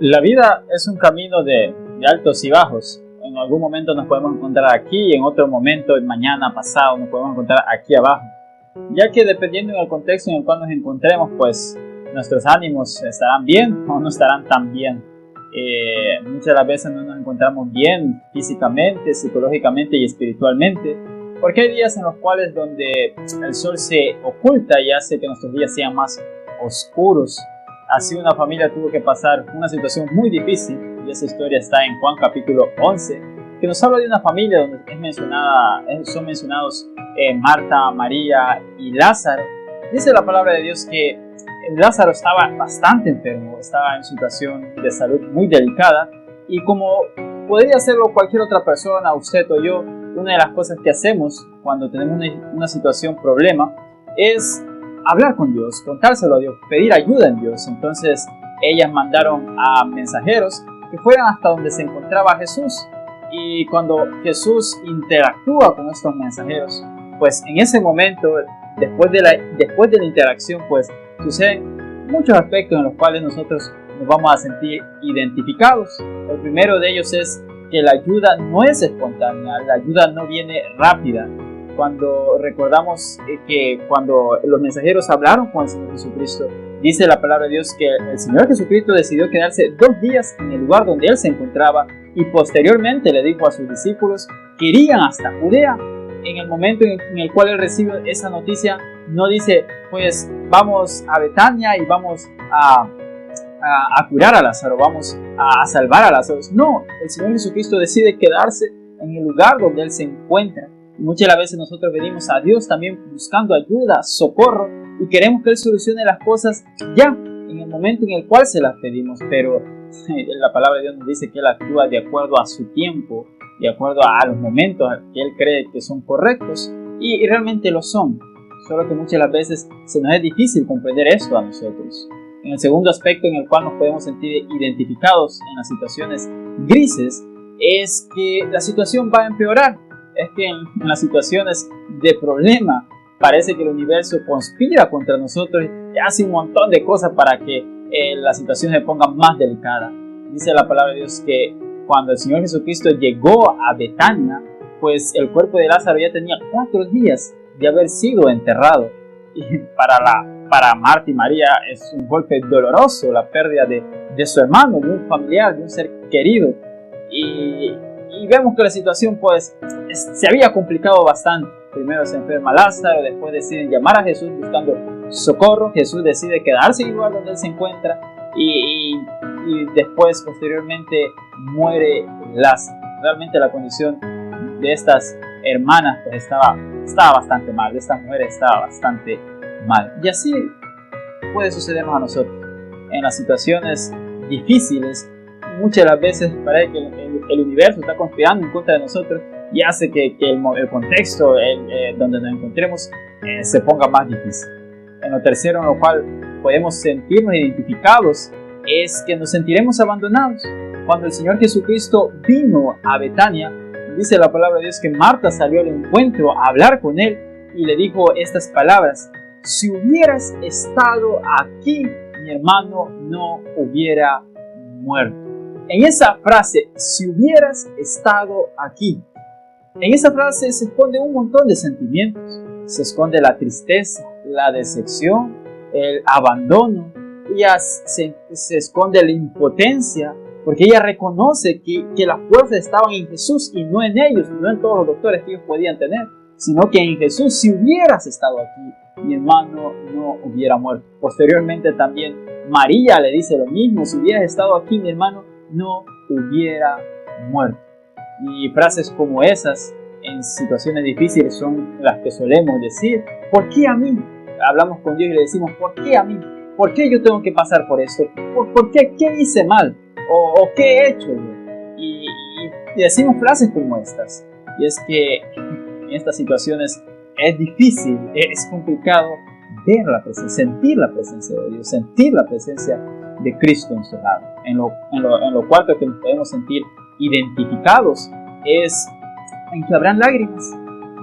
La vida es un camino de altos y bajos. En algún momento nos podemos encontrar aquí, en otro momento, mañana, pasado, nos podemos encontrar aquí abajo. Ya que dependiendo del contexto en el cual nos encontremos, pues nuestros ánimos estarán bien o no estarán tan bien. Muchas de las veces no nos encontramos bien físicamente, psicológicamente y espiritualmente, porque hay días en los cuales donde el sol se oculta y hace que nuestros días sean más oscuros. Así una familia tuvo que pasar una situación muy difícil, y esa historia está en Juan capítulo 11, que nos habla de una familia donde son mencionados Marta, María y Lázaro. Dice la palabra de Dios que Lázaro estaba bastante enfermo, estaba en una situación de salud muy delicada, y como podría hacerlo cualquier otra persona, usted o yo, una de las cosas que hacemos cuando tenemos una situación, problema, es hablar con Dios, contárselo a Dios, pedir ayuda en Dios. Entonces ellas mandaron a mensajeros que fueran hasta donde se encontraba Jesús, y cuando Jesús interactúa con estos mensajeros, pues en ese momento, después de la interacción, pues suceden muchos aspectos en los cuales nosotros nos vamos a sentir identificados. El primero de ellos es que la ayuda no es espontánea, la ayuda no viene rápida. Cuando recordamos que cuando los mensajeros hablaron con el Señor Jesucristo, dice la palabra de Dios que el Señor Jesucristo decidió quedarse 2 días en el lugar donde Él se encontraba, y posteriormente le dijo a sus discípulos que irían hasta Judea. En el momento en el cual Él recibe esa noticia, no dice, pues vamos a Betania y vamos a curar a Lázaro, vamos a salvar a Lázaro. No, el Señor Jesucristo decide quedarse en el lugar donde Él se encuentra. Muchas de las veces nosotros venimos a Dios también buscando ayuda, socorro, y queremos que Él solucione las cosas ya, en el momento en el cual se las pedimos, pero la palabra de Dios nos dice que Él actúa de acuerdo a su tiempo, de acuerdo a los momentos que Él cree que son correctos, y realmente lo son, solo que muchas de las veces se nos es difícil comprender esto a nosotros. En el segundo aspecto en el cual nos podemos sentir identificados en las situaciones grises, es que la situación va a empeorar. Es que en las situaciones de problema parece que el universo conspira contra nosotros y hace un montón de cosas para que la situación se ponga más delicada. Dice la palabra de Dios que cuando el Señor Jesucristo llegó a Betania, pues el cuerpo de Lázaro ya tenía 4 días de haber sido enterrado, y para Marta y María es un golpe doloroso la pérdida de su hermano, de un familiar, de un ser querido, y vemos que la situación pues se había complicado bastante. Primero se enferma Lázaro, después deciden llamar a Jesús buscando socorro. Jesús decide quedarse en el lugar donde Él se encuentra, y después posteriormente muere Lázaro. Realmente la condición de estas hermanas pues estaba bastante mal, de estas mujeres estaba bastante mal, y así puede sucedernos a nosotros en las situaciones difíciles. Muchas de las veces parece que el universo está conspirando en contra de nosotros y hace que el contexto donde nos encontremos se ponga más difícil. En lo tercero, en lo cual podemos sentirnos identificados, es que nos sentiremos abandonados. Cuando el Señor Jesucristo vino a Betania, dice la palabra de Dios que Marta salió al encuentro a hablar con Él y le dijo estas palabras: si hubieras estado aquí, mi hermano no hubiera muerto. En esa frase, si hubieras estado aquí, en esa frase se esconde un montón de sentimientos. Se esconde la tristeza, la decepción, el abandono. Se esconde la impotencia, porque ella reconoce que las fuerzas estaban en Jesús y no en ellos, no en todos los doctores que ellos podían tener, sino que en Jesús. Si hubieras estado aquí, mi hermano no hubiera muerto. Posteriormente también María le dice lo mismo: si hubieras estado aquí, mi hermano no hubiera muerto. Y frases como esas en situaciones difíciles son las que solemos decir: ¿por qué a mí? Hablamos con Dios y le decimos: ¿por qué a mí? ¿Por qué yo tengo que pasar por esto? ¿Por qué? ¿Qué hice mal? ¿O qué he hecho yo? Y decimos frases como estas. Y es que en estas situaciones es difícil, es complicado ver la presencia, sentir la presencia de Dios, sentir la presencia de Cristo en su lado. En lo cuarto que nos podemos sentir identificados es en que habrán lágrimas.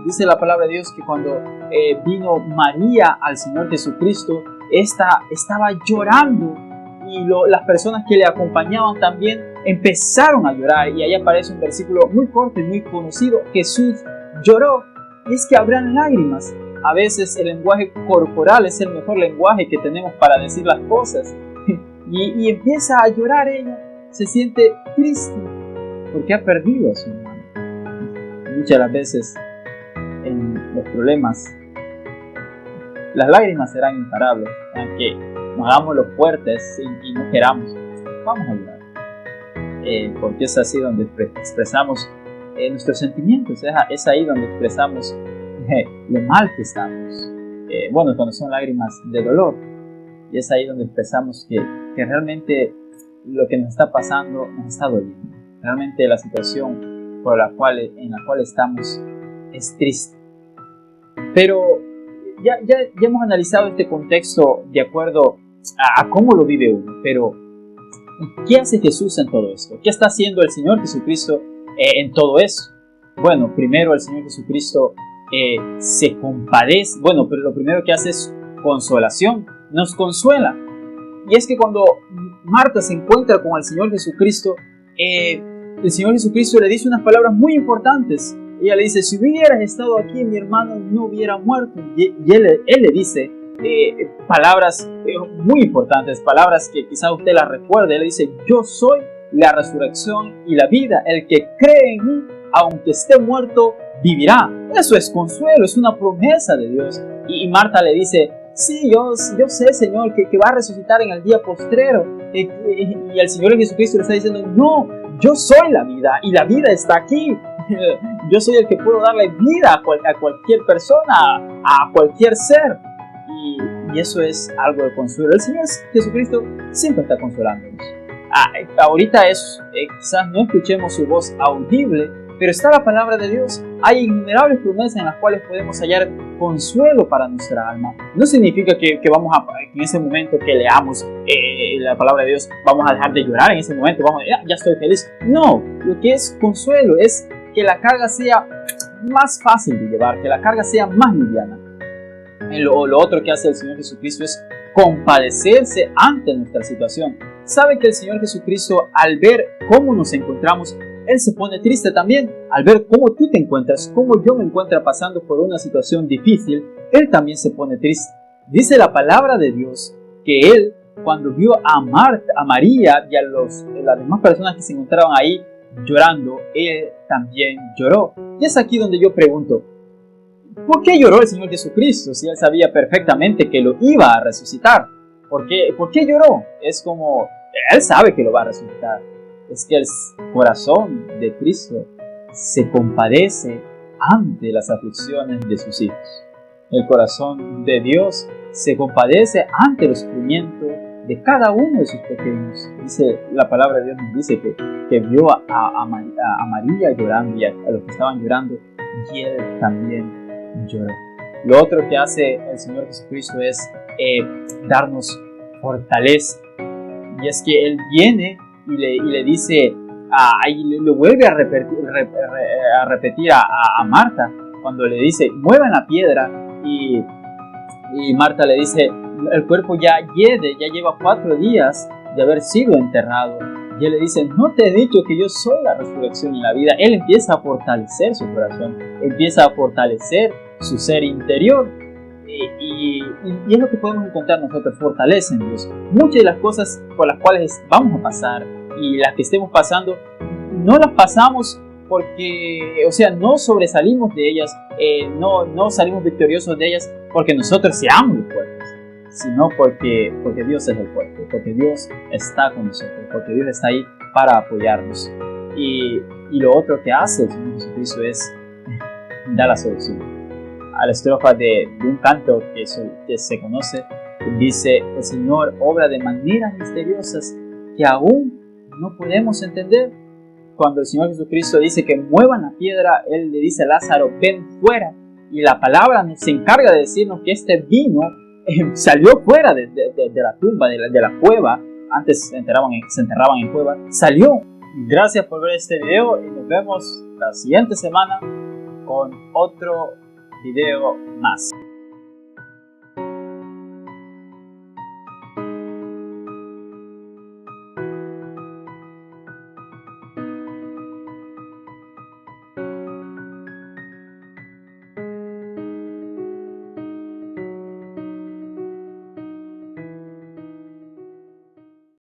Dice la palabra de Dios que cuando vino María al Señor Jesucristo, esta estaba llorando las personas que le acompañaban también empezaron a llorar. Y ahí aparece un versículo muy corto y muy conocido: Jesús lloró. Y es que habrán lágrimas. A veces el lenguaje corporal es el mejor lenguaje que tenemos para decir las cosas. Y empieza a llorar ella. Se siente triste porque ha perdido a su hermano. Muchas de las veces en los problemas las lágrimas serán imparables, aunque nos hagamos los fuertes y no queramos, vamos a llorar, porque es así donde expresamos nuestros sentimientos, es ahí donde expresamos lo mal que estamos, cuando son lágrimas de dolor, y es ahí donde expresamos que realmente lo que nos está pasando nos está doliendo, realmente la situación en la cual estamos es triste. Pero ya hemos analizado este contexto de acuerdo a cómo lo vive uno, pero ¿qué hace Jesús en todo esto? ¿Qué está haciendo el Señor Jesucristo en todo eso? Bueno, primero el Señor Jesucristo se compadece, pero lo primero que hace es consolación, nos consuela. Y es que cuando Marta se encuentra con el Señor Jesucristo, el Señor Jesucristo le dice unas palabras muy importantes. Ella le dice: si hubieras estado aquí, mi hermano no hubiera muerto. Y él le dice palabras muy importantes, palabras que quizás usted las recuerde. Él le dice: yo soy la resurrección y la vida. El que cree en mí, aunque esté muerto, vivirá. Eso es consuelo, es una promesa de Dios. Y Marta le dice: sí, yo sé, Señor, que va a resucitar en el día postrero. Y el Señor Jesucristo le está diciendo: no, yo soy la vida y la vida está aquí. Yo soy el que puedo darle vida a cualquier persona, a cualquier ser. Y eso es algo de consuelo. El Señor Jesucristo siempre está consolándonos. Ahorita quizás no escuchemos su voz audible, pero está la palabra de Dios. Hay innumerables promesas en las cuales podemos hallar consuelo para nuestra alma. No significa que en ese momento que leamos la palabra de Dios vamos a dejar de llorar en ese momento, ya estoy feliz. No, lo que es consuelo es que la carga sea más fácil de llevar, que la carga sea más liviana. Lo otro que hace el Señor Jesucristo es compadecerse ante nuestra situación. Sabe que el Señor Jesucristo, al ver cómo nos encontramos, Él se pone triste también. Al ver cómo tú te encuentras, cómo yo me encuentro pasando por una situación difícil, Él también se pone triste. Dice la palabra de Dios que Él, cuando vio a María y a las demás personas que se encontraban ahí llorando, Él también lloró. Y es aquí donde yo pregunto: ¿por qué lloró el Señor Jesucristo si Él sabía perfectamente que lo iba a resucitar? ¿Por qué lloró? Es como, Él sabe que lo va a resucitar. Es que el corazón de Cristo se compadece ante las aflicciones de sus hijos. El corazón de Dios se compadece ante los sufrimientos de cada uno de sus pequeños. Dice, la palabra de Dios nos dice que vio a María llorando y a los que estaban llorando, y Él también lloró. Lo otro que hace el Señor Jesucristo es darnos fortaleza. Y es que Él viene y le dice, y le vuelve a repetir a Marta, cuando le dice: muevan la piedra. Y Marta le dice: el cuerpo ya lleva 4 días de haber sido enterrado. Y Él le dice: no te he dicho que yo soy la resurrección y la vida. Él empieza a fortalecer su corazón, empieza a fortalecer su ser interior. Y es lo que podemos encontrar nosotros: fortaleza en Dios. Muchas de las cosas por las cuales vamos a pasar y las que estemos pasando, no las pasamos porque, no sobresalimos de ellas, no salimos victoriosos de ellas porque nosotros seamos los fuertes, sino porque Dios es el fuerte, porque Dios está con nosotros, porque Dios está ahí para apoyarnos. Y lo otro que hace el Señor Jesucristo es dar la solución. A la estrofa de un canto que se conoce, dice: el Señor obra de maneras misteriosas que aún no podemos entender. Cuando el Señor Jesucristo dice que muevan la piedra, Él le dice a Lázaro: ven fuera. Y la palabra se encarga de decirnos que este vino salió fuera de la tumba, de la cueva. Antes se enterraban en cueva. Salió. Gracias por ver este video y nos vemos la siguiente semana con otro video más.